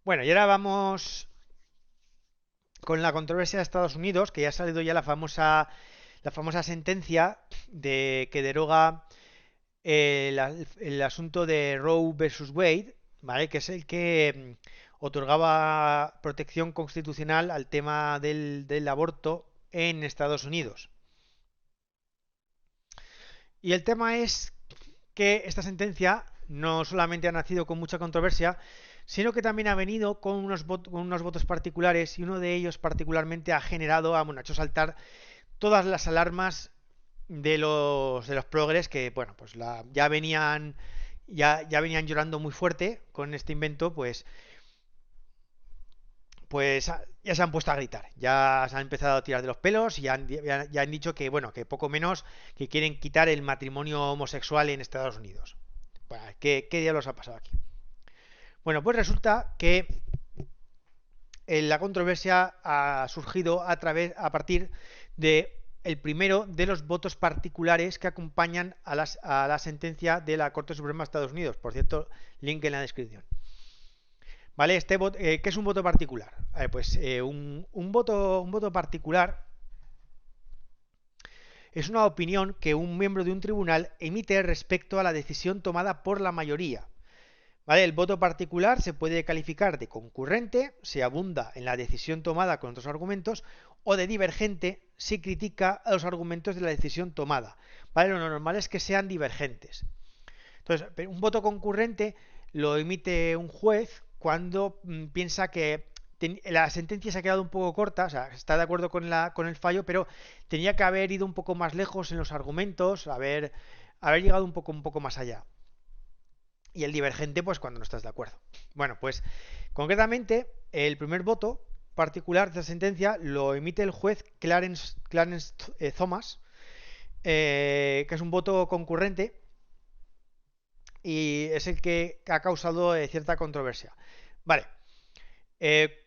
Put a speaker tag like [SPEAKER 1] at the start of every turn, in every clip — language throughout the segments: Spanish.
[SPEAKER 1] Bueno, y ahora vamos con la controversia de Estados Unidos, que ya ha salido ya la famosa sentencia de que deroga el asunto de Roe versus Wade, ¿vale? Que es el que otorgaba protección constitucional al tema del aborto en Estados Unidos. Y el tema es que esta sentencia no solamente ha nacido con mucha controversia, sino que también ha venido con unos votos particulares y uno de ellos particularmente ha generado, bueno, ha hecho saltar todas las alarmas de los progres que, bueno, pues ya venían llorando muy fuerte con este invento, pues ya se han puesto a gritar, ya se han empezado a tirar de los pelos y ya han dicho que, bueno, que poco menos que quieren quitar el matrimonio homosexual en Estados Unidos. Bueno, ¿qué diablos ha pasado aquí? Bueno, pues resulta que la controversia ha surgido a partir de el primero de los votos particulares que acompañan a la sentencia de la Corte Suprema de Estados Unidos. Por cierto, link en la descripción. ¿Vale? ¿Qué es un voto particular? Pues un voto particular es una opinión que un miembro de un tribunal emite respecto a la decisión tomada por la mayoría. ¿Vale? El voto particular se puede calificar de concurrente si abunda en la decisión tomada con otros argumentos o de divergente si critica a los argumentos de la decisión tomada. ¿Vale? Lo normal es que sean divergentes. Entonces, un voto concurrente lo emite un juez cuando piensa que la sentencia se ha quedado un poco corta, o sea, está de acuerdo con el fallo, pero tenía que haber ido un poco más lejos en los argumentos, haber llegado un poco más allá. Y el divergente, pues cuando no estás de acuerdo. Bueno, pues concretamente, el primer voto particular de la sentencia lo emite el juez Clarence Thomas, que es un voto concurrente y es el que ha causado cierta controversia. Vale.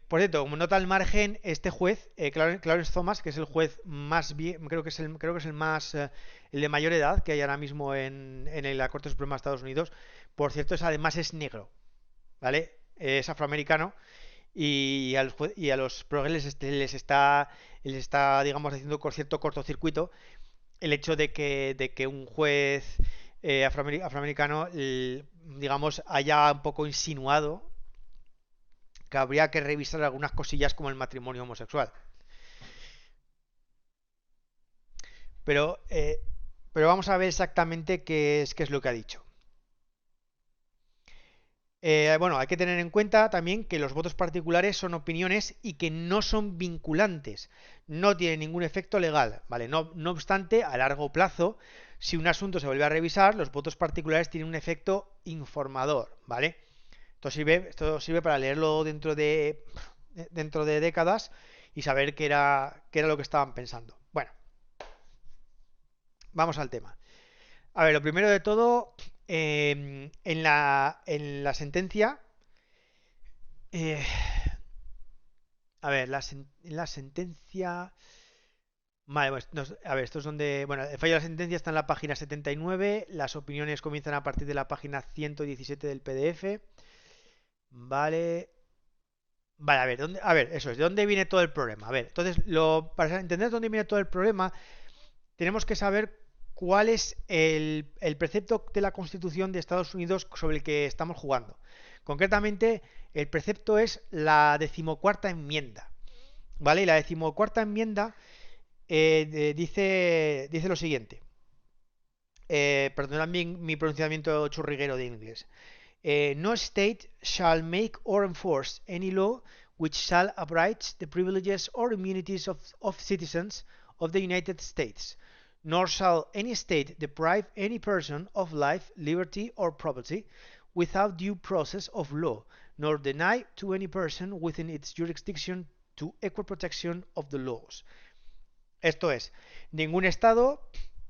[SPEAKER 1] Por cierto, como nota al margen, este juez, Clarence Thomas, que es el juez más bien, creo que es el más, el de mayor edad que hay ahora mismo en la Corte Suprema de Estados Unidos. Por cierto, además es negro, ¿vale? Es afroamericano y a los progres les está, digamos, haciendo cierto cortocircuito el hecho de que un juez afroamericano, digamos, haya un poco insinuado que habría que revisar algunas cosillas como el matrimonio homosexual. Pero, eh, pero vamos a ver exactamente qué es lo que ha dicho. Bueno, hay que tener en cuenta también que los votos particulares son opiniones y que no son vinculantes, no tienen ningún efecto legal, ¿vale? No obstante, a largo plazo, si un asunto se vuelve a revisar, los votos particulares tienen un efecto informador, ¿vale? Esto sirve para leerlo dentro de décadas y saber qué era lo que estaban pensando. Bueno, vamos al tema. A ver, lo primero de todo, en la sentencia, eh, a ver, en la sentencia. Vale, pues, a ver, esto es donde. Bueno, el fallo de la sentencia está en la página 79. Las opiniones comienzan a partir de la página 117 del PDF. Vale. Vale, a ver, eso es. ¿De dónde viene todo el problema? A ver, entonces, para entender dónde viene todo el problema, tenemos que saber cuál es el precepto de la Constitución de Estados Unidos sobre el que estamos jugando. Concretamente, el precepto es la decimocuarta enmienda. ¿Vale? Y la decimocuarta enmienda dice lo siguiente. Perdonad mi pronunciamiento churriguero de inglés. No state shall make or enforce any law which shall abridge the privileges or immunities of citizens of the United States, nor shall any state deprive any person of life, liberty, or property without due process of law, nor deny to any person within its jurisdiction to equal protection of the laws. Esto es, ningún Estado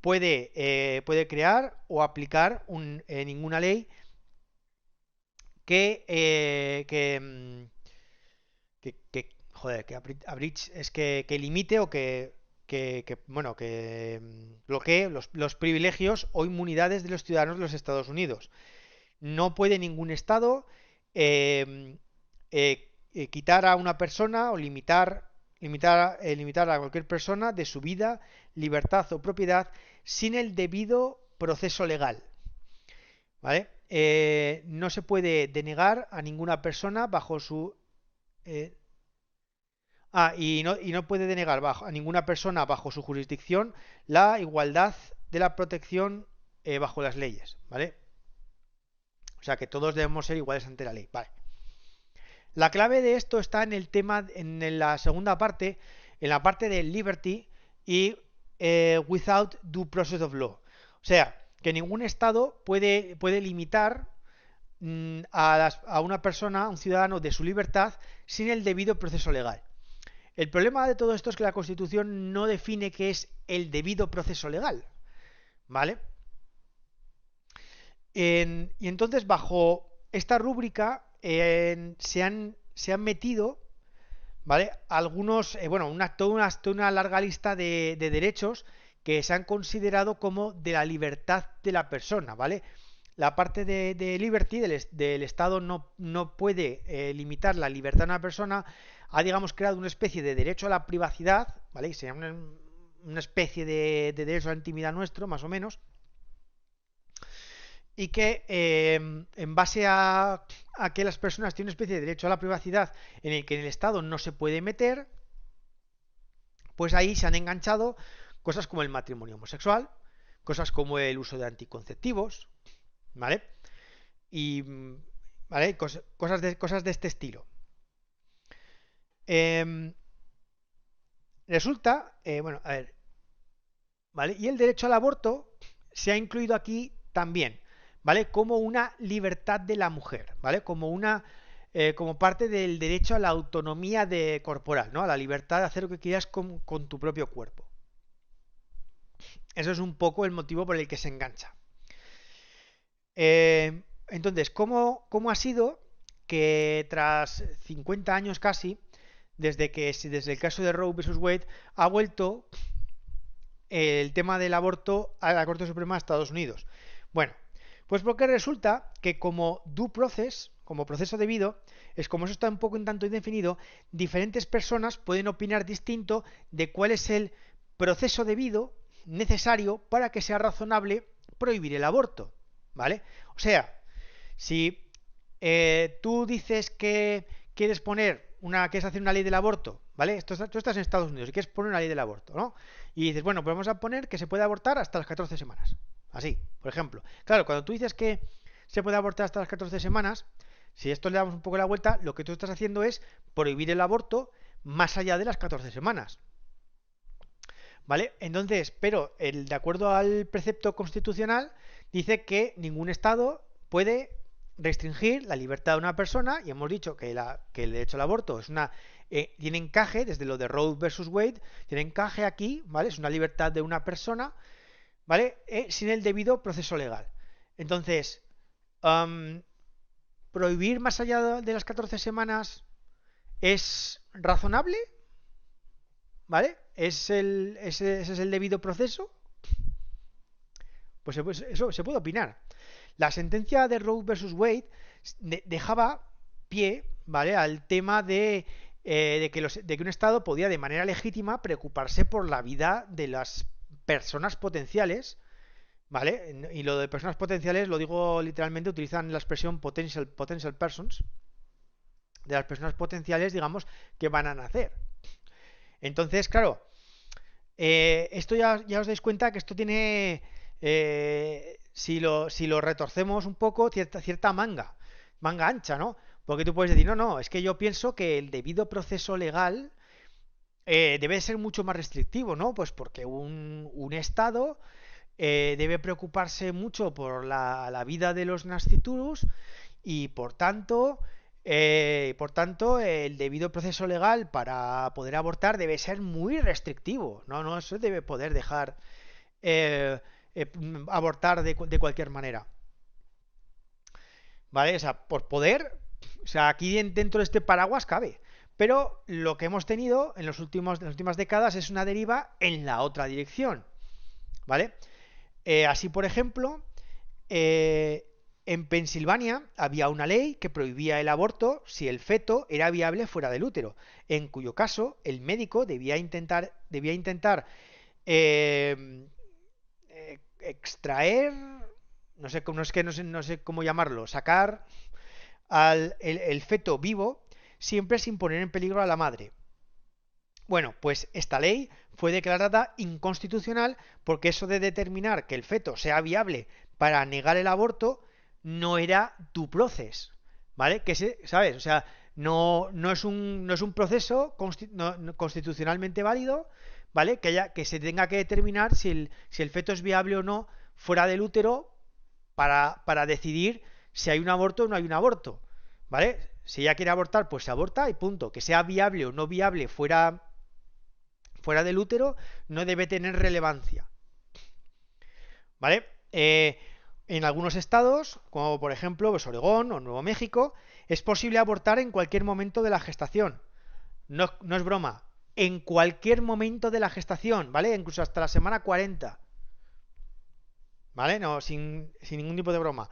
[SPEAKER 1] puede crear o aplicar ninguna ley joder, es que limite o bueno, que bloquee los privilegios o inmunidades de los ciudadanos de los Estados Unidos. No puede ningún Estado eh, quitar a una persona o limitar a cualquier persona de su vida, libertad o propiedad sin el debido proceso legal. ¿Vale? No se puede denegar a ninguna persona bajo su... eh, y no puede denegar a ninguna persona bajo su jurisdicción la igualdad de la protección bajo las leyes, ¿vale? O sea que todos debemos ser iguales ante la ley, ¿vale? La clave de esto está en el tema, en la segunda parte, en la parte de liberty y without due process of law. O sea, que ningún Estado puede limitar a una persona, a un ciudadano, de su libertad sin el debido proceso legal. El problema de todo esto es que la Constitución no define qué es el debido proceso legal, ¿vale? Y entonces, bajo esta rúbrica, se han metido, ¿vale? Algunos, toda una larga lista de derechos que se han considerado como de la libertad de la persona, ¿vale? La parte de liberty del Estado no puede limitar la libertad de una persona. Ha, digamos, creado una especie de derecho a la privacidad, ¿vale? Se llama una especie de derecho a la intimidad nuestro, más o menos, y que en base a que las personas tienen una especie de derecho a la privacidad en el que en el Estado no se puede meter, pues ahí se han enganchado cosas como el matrimonio homosexual, cosas como el uso de anticonceptivos, ¿vale? Y, ¿vale? Cosas de este estilo. Resulta, bueno, a ver, ¿vale? Y el derecho al aborto se ha incluido aquí también, ¿vale? Como una libertad de la mujer, ¿vale? Como parte del derecho a la autonomía corporal, ¿no? A la libertad de hacer lo que quieras con tu propio cuerpo. Eso es un poco el motivo por el que se engancha. Entonces, ¿cómo ha sido que tras 50 años casi, desde el caso de Roe vs. Wade, ha vuelto el tema del aborto a la Corte Suprema de Estados Unidos? Bueno, pues porque resulta que como due process, como proceso debido, es como eso está un poco en tanto indefinido, diferentes personas pueden opinar distinto de cuál es el proceso debido necesario para que sea razonable prohibir el aborto, ¿vale? O sea, si tú dices que quieres hacer una ley del aborto, ¿vale? Tú estás en Estados Unidos y quieres poner una ley del aborto, ¿no? Y dices, bueno, pues vamos a poner que se puede abortar hasta las 14 semanas. Así, por ejemplo. Claro, cuando tú dices que se puede abortar hasta las 14 semanas, si esto le damos un poco la vuelta, lo que tú estás haciendo es prohibir el aborto más allá de las 14 semanas. ¿Vale? Entonces, pero de acuerdo al precepto constitucional, dice que ningún Estado puede restringir la libertad de una persona, y hemos dicho que el derecho al aborto tiene encaje, desde lo de Roe versus Wade, tiene encaje aquí, ¿vale? Es una libertad de una persona, ¿vale? Sin el debido proceso legal. Entonces, prohibir más allá de las 14 semanas es razonable, ¿vale? Ese es el debido proceso. Pues eso se puede opinar. La sentencia de Roe versus Wade dejaba pie, ¿vale?, al tema de que un Estado podía de manera legítima preocuparse por la vida de las personas potenciales, ¿vale? Y lo de personas potenciales lo digo literalmente, utilizan la expresión potential persons, de las personas potenciales, digamos, que van a nacer. Entonces, claro, esto ya os dais cuenta que esto tiene, si lo retorcemos un poco, cierta manga ancha, ¿no? Porque tú puedes decir, no, es que yo pienso que el debido proceso legal debe ser mucho más restrictivo, ¿no? Pues porque un Estado debe preocuparse mucho por la vida de los nasciturus y por tanto, el debido proceso legal para poder abortar debe ser muy restrictivo. No se debe poder dejar abortar de cualquier manera. ¿Vale? O sea, por poder, o sea, aquí dentro de este paraguas cabe. Pero lo que hemos tenido en las últimas décadas es una deriva en la otra dirección. ¿Vale? Así, por ejemplo, En Pensilvania había una ley que prohibía el aborto si el feto era viable fuera del útero, en cuyo caso el médico debía intentar extraer, no sé, no sé cómo llamarlo, sacar el feto vivo siempre sin poner en peligro a la madre. Bueno, pues esta ley fue declarada inconstitucional porque eso de determinar que el feto sea viable para negar el aborto no era due process, ¿vale? ¿Sabes? O sea, no es un proceso constitucionalmente válido, ¿vale? Que se tenga que determinar si el feto es viable o no fuera del útero para decidir si hay un aborto o no hay un aborto, ¿vale? Si ella quiere abortar, pues se aborta y punto. Que sea viable o no viable fuera del útero no debe tener relevancia, ¿vale? En algunos estados, como por ejemplo pues Oregón o Nuevo México, es posible abortar en cualquier momento de la gestación. No es broma, en cualquier momento de la gestación, ¿vale? Incluso hasta la semana 40, ¿vale? No, sin ningún tipo de broma.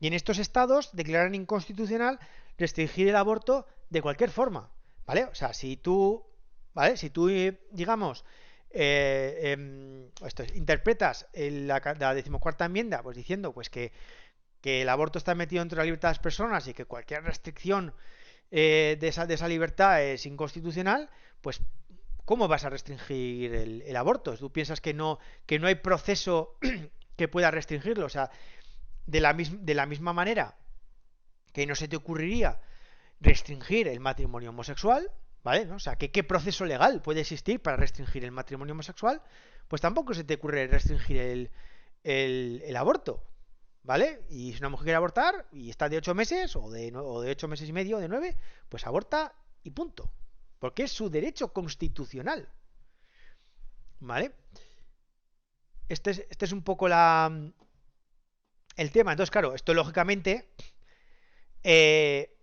[SPEAKER 1] Y en estos estados declaran inconstitucional restringir el aborto de cualquier forma, ¿vale? O sea, si tú, ¿vale? Si tú, digamos, interpretas la decimocuarta enmienda, pues diciendo pues que el aborto está metido dentro de la libertad de las personas y que cualquier restricción de esa libertad es inconstitucional, pues ¿cómo vas a restringir el aborto? ¿Tú piensas que no hay proceso que pueda restringirlo? O sea, de la misma manera que no se te ocurriría restringir el matrimonio homosexual, ¿vale? ¿No? O sea, ¿qué proceso legal puede existir para restringir el matrimonio homosexual? Pues tampoco se te ocurre restringir el aborto, ¿vale? Y si una mujer quiere abortar y está de 8 meses o de 8 meses y medio, de 9, pues aborta y punto. Porque es su derecho constitucional, ¿vale? Este es un poco el tema. Entonces, claro, esto lógicamente eh,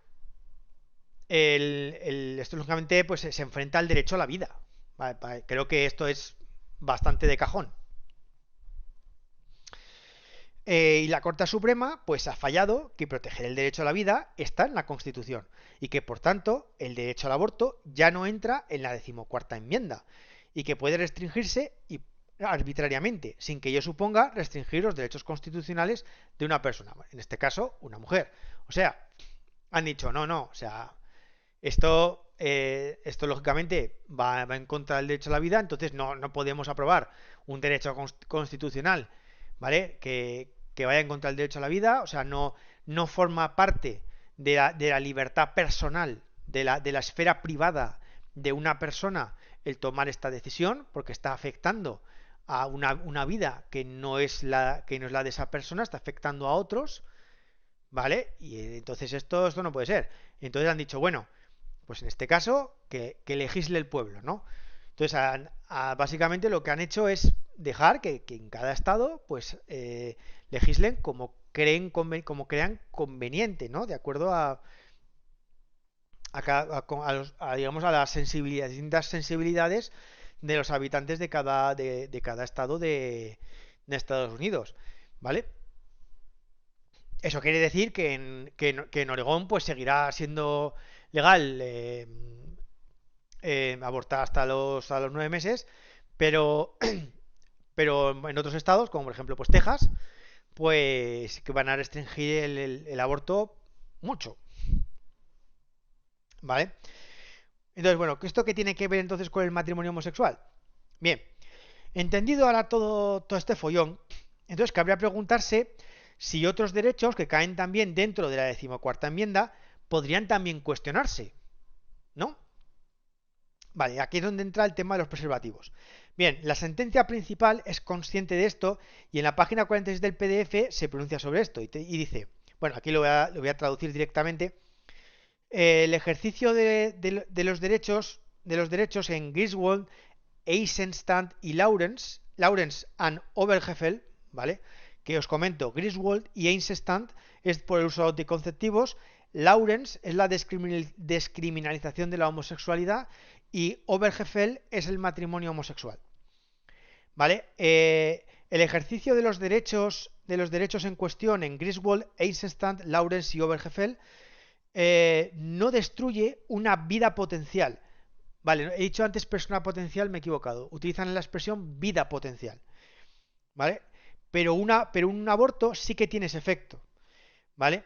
[SPEAKER 1] esto lógicamente pues se enfrenta al derecho a la vida. Vale, vale, creo que esto es bastante de cajón. Y la Corte Suprema pues ha fallado que proteger el derecho a la vida está en la Constitución y que por tanto el derecho al aborto ya no entra en la decimocuarta enmienda y que puede restringirse arbitrariamente sin que ello suponga restringir los derechos constitucionales de una persona, en este caso una mujer. O sea, han dicho no, o sea, esto lógicamente va en contra del derecho a la vida, entonces no podemos aprobar un derecho constitucional, ¿vale? Que vaya en contra del derecho a la vida, o sea, no forma parte de la libertad personal, de la esfera privada de una persona el tomar esta decisión, porque está afectando a una vida que no es la de esa persona, está afectando a otros, ¿vale? Y entonces esto no puede ser. Entonces han dicho, bueno, pues en este caso, que legisle el pueblo, ¿no? Entonces, básicamente lo que han hecho es dejar que en cada estado, pues, legislen como crean conveniente, ¿no? De acuerdo digamos, a las distintas sensibilidades de los habitantes de cada estado de Estados Unidos, ¿vale? Eso quiere decir que en Oregón, pues, seguirá siendo legal abortar hasta los 9 meses, pero, pero en otros estados, como por ejemplo pues Texas, pues que van a restringir el aborto mucho, ¿vale? Entonces, bueno, ¿esto qué tiene que ver entonces con el matrimonio homosexual? Bien, entendido ahora todo este follón, entonces cabría preguntarse si otros derechos que caen también dentro de la decimocuarta enmienda podrían también cuestionarse, ¿no? Vale, aquí es donde entra el tema de los preservativos. Bien, la sentencia principal es consciente de esto y en la página 46 del PDF se pronuncia sobre esto y dice, bueno, aquí lo voy a traducir directamente, el ejercicio de los derechos en Griswold, Eisenstadt y Lawrence and Obergefell, ¿vale? Que os comento, Griswold y Eisenstadt es por el uso de anticonceptivos, Lawrence es la descriminalización de la homosexualidad y Obergefell es el matrimonio homosexual. ¿Vale? el ejercicio de los derechos en cuestión en Griswold, Eisenstadt, Lawrence y Obergefell no destruye una vida potencial. Vale, he dicho antes persona potencial, me he equivocado. Utilizan la expresión vida potencial. ¿Vale? Pero un aborto sí que tiene ese efecto. ¿Vale?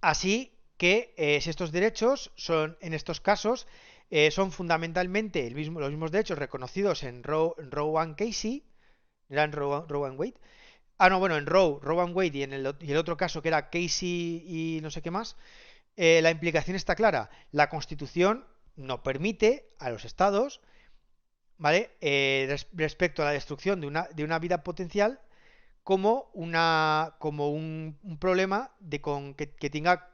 [SPEAKER 1] Así que si estos derechos son, en estos casos, son fundamentalmente los mismos derechos reconocidos en Roe and Casey, era en Roe and Wade. Ah, no, bueno, en Roe and Wade y el otro caso que era Casey y no sé qué más, la implicación está clara. La Constitución no permite a los estados, ¿vale? Respecto a la destrucción de una vida potencial como un problema que tenga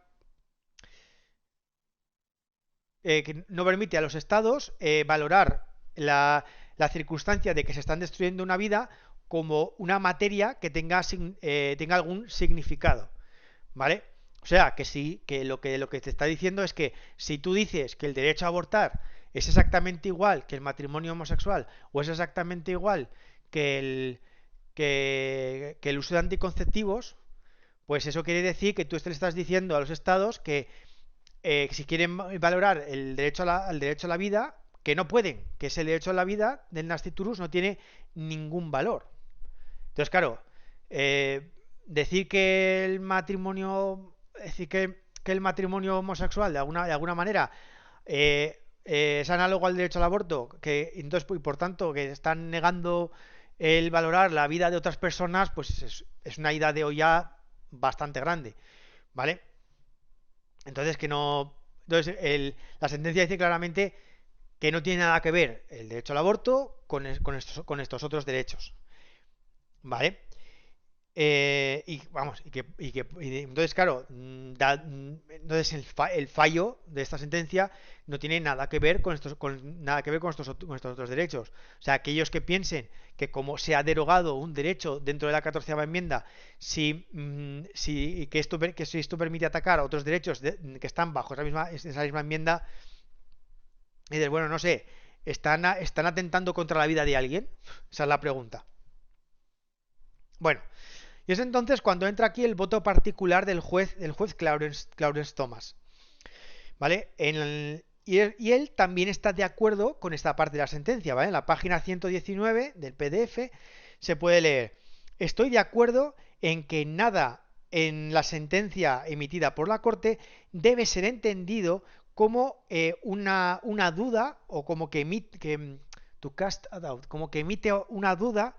[SPEAKER 1] que no permite a los estados valorar la circunstancia de que se están destruyendo una vida como una materia que tenga algún significado, ¿vale? O sea, que sí, que lo que te está diciendo es que si tú dices que el derecho a abortar es exactamente igual que el matrimonio homosexual o es exactamente igual que que el uso de anticonceptivos, pues eso quiere decir que tú le estás diciendo a los estados que si quieren valorar el derecho a la vida, que no pueden, que ese derecho a la vida del nasciturus no tiene ningún valor. Entonces, claro, decir que el matrimonio, decir que el matrimonio homosexual de alguna manera es análogo al derecho al aborto, que entonces y por tanto que están negando el valorar la vida de otras personas, pues es una ida de olla bastante grande, ¿vale? Entonces que no, entonces la sentencia dice claramente que no tiene nada que ver el derecho al aborto con estos otros derechos, ¿vale? Y vamos, entonces, claro, entonces el fallo de esta sentencia no tiene nada que ver nada que ver con estos otros derechos. O sea, aquellos que piensen que como se ha derogado un derecho dentro de la 14ª enmienda, que si esto permite atacar a otros derechos que están bajo esa misma enmienda, y dices, bueno, no sé, ¿están atentando contra la vida de alguien? Esa es la pregunta. Bueno. Y es entonces cuando entra aquí el voto particular del juez Clarence Thomas. ¿Vale? Y él también está de acuerdo con esta parte de la sentencia, ¿vale? En la página 119 del PDF se puede leer: estoy de acuerdo en que nada en la sentencia emitida por la Corte debe ser entendido como una duda o como que emite una duda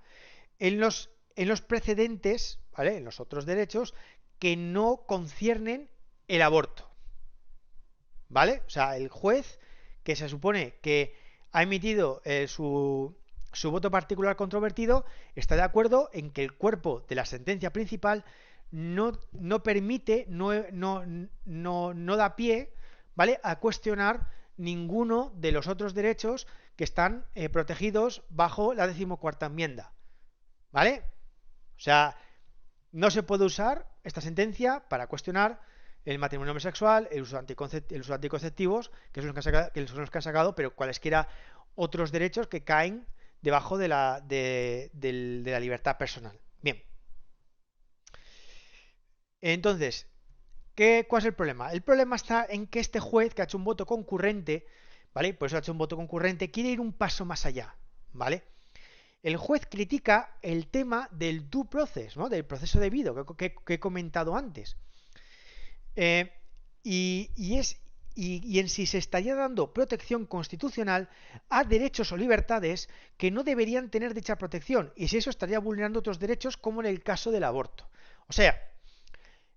[SPEAKER 1] en los precedentes, ¿vale? En los otros derechos que no conciernen el aborto, ¿vale? O sea, el juez que se supone que ha emitido su voto particular controvertido está de acuerdo en que el cuerpo de la sentencia principal no permite, no da pie, ¿vale?, a cuestionar ninguno de los otros derechos que están protegidos bajo la 14ª enmienda, ¿vale? O sea, no se puede usar esta sentencia para cuestionar el matrimonio homosexual, el uso de anticonceptivos, que son los que han sacado, pero cualesquiera otros derechos que caen debajo de la libertad personal. Bien. Entonces, ¿cuál es el problema? El problema está en que este juez, que ha hecho un voto concurrente, ¿vale? Por eso ha hecho un voto concurrente, quiere ir un paso más allá, ¿vale? El juez critica el tema del due process, ¿no?, del proceso debido que he comentado antes. Y en si se estaría dando protección constitucional a derechos o libertades que no deberían tener dicha protección, y si eso estaría vulnerando otros derechos, como en el caso del aborto. O sea,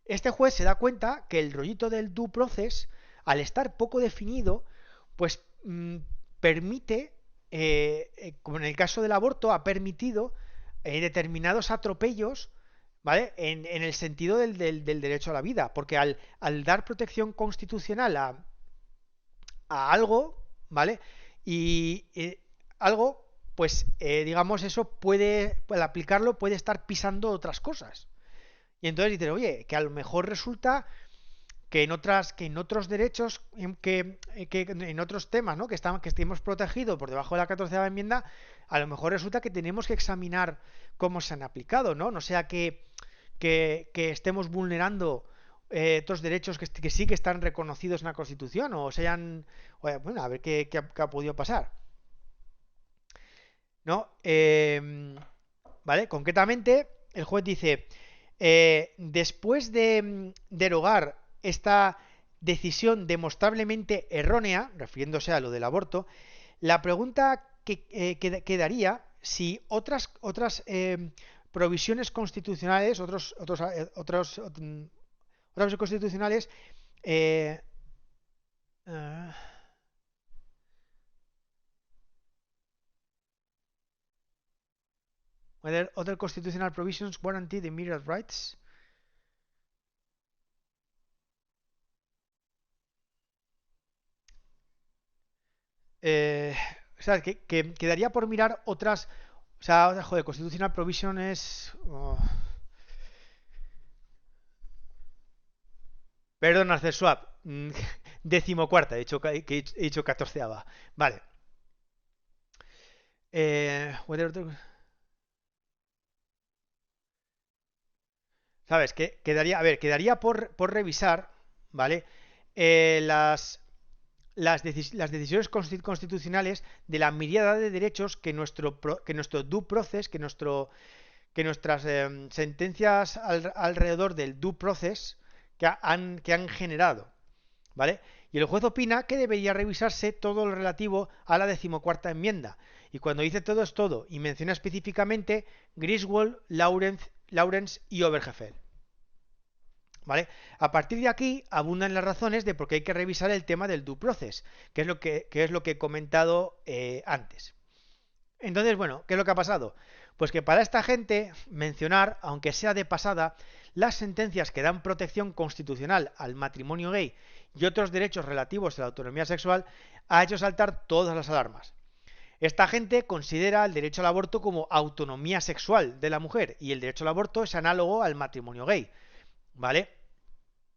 [SPEAKER 1] este juez se da cuenta que el rollito del due process, al estar poco definido, pues permite, como en el caso del aborto, ha permitido determinados atropellos, ¿vale?, en el sentido del derecho a la vida, porque al dar protección constitucional a algo, ¿vale?, y algo, pues digamos, eso al aplicarlo puede estar pisando otras cosas. Y entonces dices, oye, que a lo mejor resulta que en otros derechos, que en otros temas, ¿no? Que estemos protegidos por debajo de la 14ª enmienda, a lo mejor resulta que tenemos que examinar cómo se han aplicado, ¿no? No sea que estemos vulnerando otros derechos que sí que están reconocidos en la Constitución o se hayan... Bueno, a ver qué ha podido pasar. ¿No? ¿Vale? Concretamente, el juez dice, después de derogar esta decisión demostrablemente errónea, refiriéndose a lo del aborto, la pregunta quedaría si otras provisiones constitucionales, otras constitucionales, eh, uh, whether other constitutional provisions guarantee the immediate rights. Eh, o sea, que quedaría por mirar otras. O sea, joder, constitutional provisions. Oh. Perdón, hacer swap. 14ª, he dicho 14ª. Vale. ¿Sabes? Quedaría, a ver, quedaría por revisar, ¿vale? Las decisiones constitucionales de la mirada de derechos que nuestro due process, que nuestras sentencias alrededor del due process que han generado, ¿vale? Y el juez opina que debería revisarse todo lo relativo a la 14ª enmienda. Y cuando dice todo es todo, y menciona específicamente Griswold, Lawrence y Obergefell. ¿Vale? A partir de aquí abundan las razones de por qué hay que revisar el tema del due process, que es lo que he comentado antes. Entonces, bueno, ¿qué es lo que ha pasado? Pues que para esta gente mencionar, aunque sea de pasada, las sentencias que dan protección constitucional al matrimonio gay y otros derechos relativos a la autonomía sexual ha hecho saltar todas las alarmas. Esta gente considera el derecho al aborto como autonomía sexual de la mujer y el derecho al aborto es análogo al matrimonio gay, ¿vale?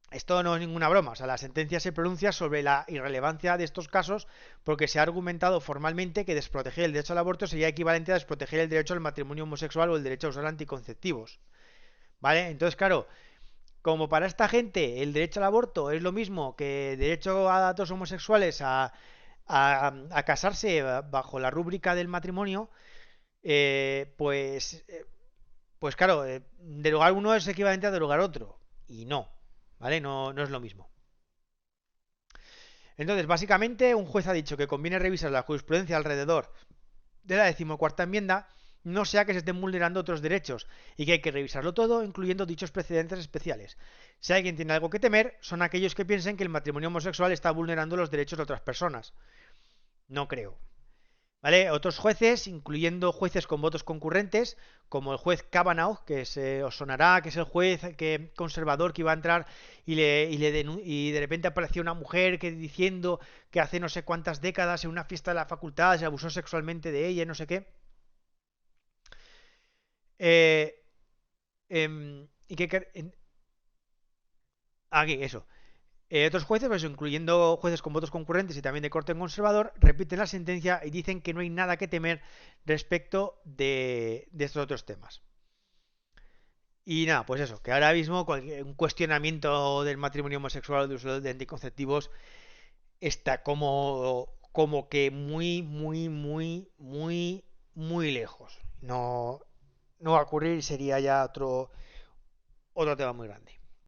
[SPEAKER 1] Esto no es ninguna broma, o sea, la sentencia se pronuncia sobre la irrelevancia de estos casos porque se ha argumentado formalmente que desproteger el derecho al aborto sería equivalente a desproteger el derecho al matrimonio homosexual o el derecho a usar anticonceptivos. ¿Vale? Entonces, claro, como para esta gente el derecho al aborto es lo mismo que el derecho a datos homosexuales a casarse bajo la rúbrica del matrimonio, eh, pues, eh, pues claro, derogar uno es equivalente a derogar otro. Y no, ¿vale? No, no es lo mismo. Entonces, básicamente, un juez ha dicho que conviene revisar la jurisprudencia alrededor de la 14ª enmienda, no sea que se estén vulnerando otros derechos, y que hay que revisarlo todo, incluyendo dichos precedentes especiales. Si alguien tiene algo que temer, son aquellos que piensen que el matrimonio homosexual está vulnerando los derechos de otras personas. No creo. ¿Vale? Otros jueces, incluyendo jueces con votos concurrentes, como el juez Kavanaugh, que os sonará, que es el juez conservador que iba a entrar y de repente apareció una mujer diciendo que hace no sé cuántas décadas en una fiesta de la facultad se abusó sexualmente de ella, no sé qué. Eh, y aquí, eso. Otros jueces, pues, incluyendo jueces con votos concurrentes y también de corte conservador, repiten la sentencia y dicen que no hay nada que temer respecto de estos otros temas. Y nada, pues eso, que ahora mismo un cuestionamiento del matrimonio homosexual o de uso de anticonceptivos está como que muy, muy, muy, muy, muy lejos. No, no va a ocurrir y sería ya otro tema muy grande.